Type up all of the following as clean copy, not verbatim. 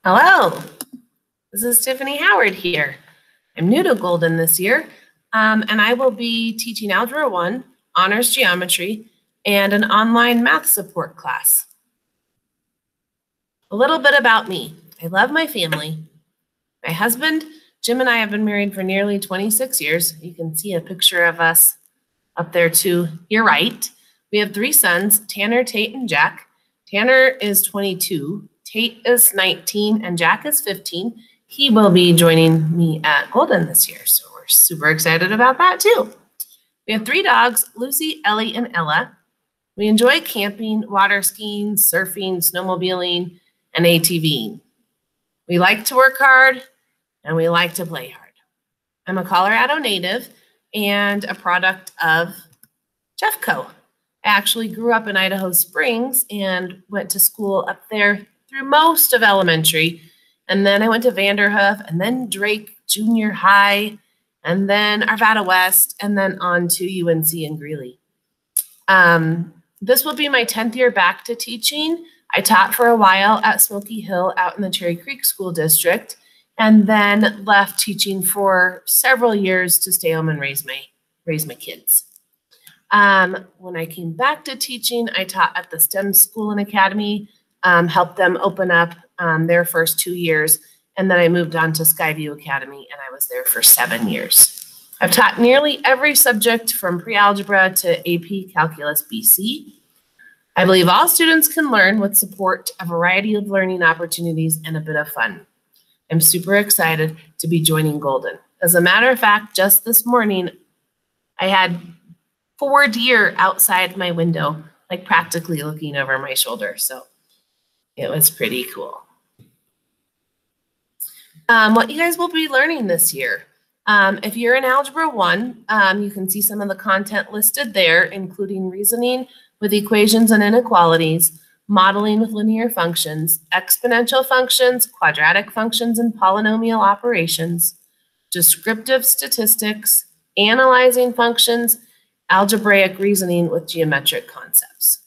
Hello, this is Tiffany Howard here. I'm new to Golden this year, and I will be teaching Algebra 1, Honors Geometry, and an online math support class. A little bit about me. I love my family. My husband, Jim, and I have been married for nearly 26 years. You can see a picture of us up there to your right. We have 3 sons, Tanner, Tate, and Jack. Tanner is 22. Tate is 19 and Jack is 15. He will be joining me at Golden this year, so we're super excited about that too. We have 3 dogs, Lucy, Ellie, and Ella. We enjoy camping, water skiing, surfing, snowmobiling, and ATVing. We like to work hard and we like to play hard. I'm a Colorado native and a product of Jeffco. I actually grew up in Idaho Springs and went to school up there through most of elementary. And then I went to Vanderhoof and then Drake Junior High and then Arvada West and then on to UNC in Greeley. This will be my 10th year back to teaching. I taught for a while at Smoky Hill out in the Cherry Creek School District and then left teaching for several years to stay home and raise my kids. When I came back to teaching, I taught at the STEM School and Academy, helped them open up their first 2 years, and then I moved on to Skyview Academy, and I was there for 7 years. I've taught nearly every subject from pre-algebra to AP Calculus BC. I believe all students can learn with support, a variety of learning opportunities, and a bit of fun. I'm super excited to be joining Golden. As a matter of fact, just this morning, I had 4 deer outside my window, like practically looking over my shoulder. So it was pretty cool. What you guys will be learning this year. If you're in Algebra 1, you can see some of the content listed there, including reasoning with equations and inequalities, modeling with linear functions, exponential functions, quadratic functions, and polynomial operations, descriptive statistics, analyzing functions, algebraic reasoning with geometric concepts.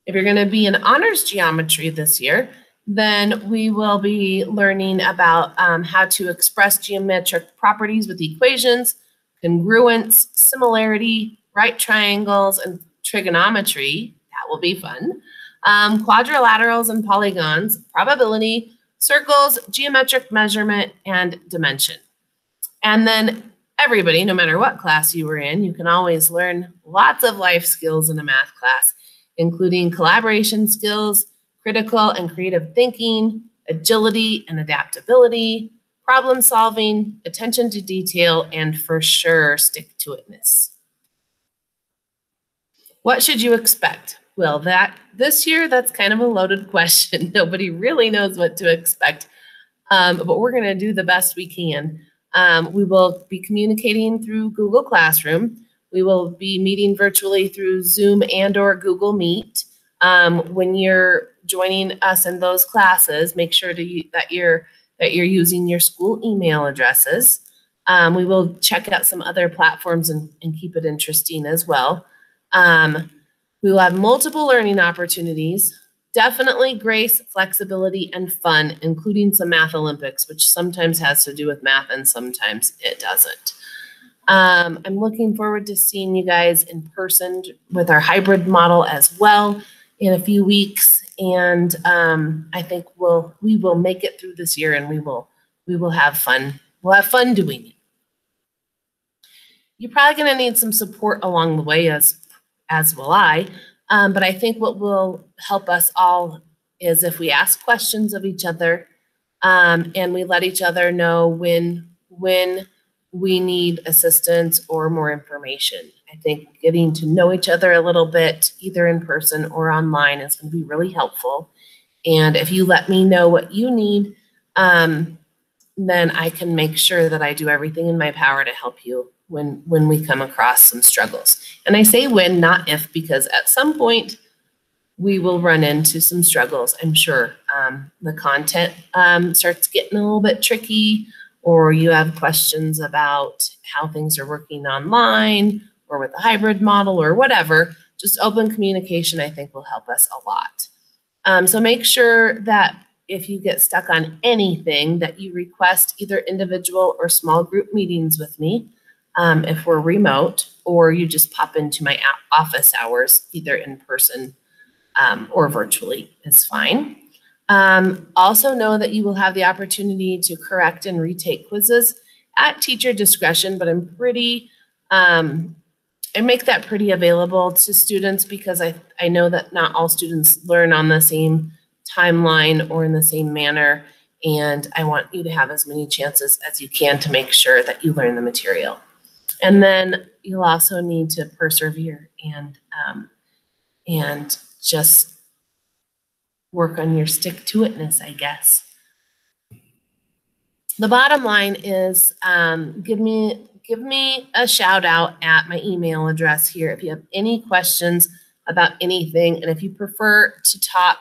If you're going to be in honors geometry this year, then we will be learning about how to express geometric properties with equations, congruence, similarity, right triangles, and trigonometry. That will be fun. Quadrilaterals and polygons, probability, circles, geometric measurement, and dimension. And then everybody, no matter what class you were in, you can always learn lots of life skills in a math class, including collaboration skills, critical and creative thinking, agility and adaptability, problem solving, attention to detail, and for sure, stick-to-itness. What should you expect? Well, this year, that's kind of a loaded question. Nobody really knows what to expect, but we're going to do the best we can. We will be communicating through Google Classroom. We will be meeting virtually through Zoom and/or Google Meet. When you're joining us in those classes, make sure that you're using your school email addresses. We will check out some other platforms and keep it interesting as well. We will have multiple learning opportunities. Definitely grace, flexibility, and fun, including some math Olympics, which sometimes has to do with math and sometimes it doesn't. I'm looking forward to seeing you guys in person with our hybrid model as well in a few weeks. And I think we will make it through this year and we will have fun. We'll have fun doing it. You're probably going to need some support along the way as will I. But I think what will help us all is if we ask questions of each other and we let each other know when we need assistance or more information. I think getting to know each other a little bit, either in person or online, is going to be really helpful. And if you let me know what you need, then I can make sure that I do everything in my power to help you when we come across some struggles. And I say when, not if, because at some point we will run into some struggles, I'm sure. The content starts getting a little bit tricky, or you have questions about how things are working online or with the hybrid model or whatever. Just open communication, I think, will help us a lot. So make sure that if you get stuck on anything, that you request either individual or small group meetings with me if we're remote, or you just pop into my office hours, either in person or virtually is fine. Also know that you will have the opportunity to correct and retake quizzes at teacher discretion, but I'm pretty, I make that pretty available to students because I know that not all students learn on the same timeline or in the same manner. And I want you to have as many chances as you can to make sure that you learn the material. And then you'll also need to persevere and just work on your stick-to-itness, I guess. The bottom line is give me a shout out at my email address here if you have any questions about anything. And if you prefer to talk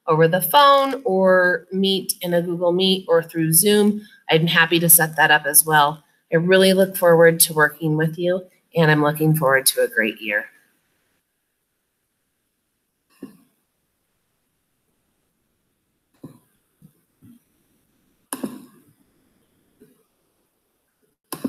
over the phone or meet in a Google Meet or through Zoom, I'm happy to set that up as well. I really look forward to working with you, and I'm looking forward to a great year.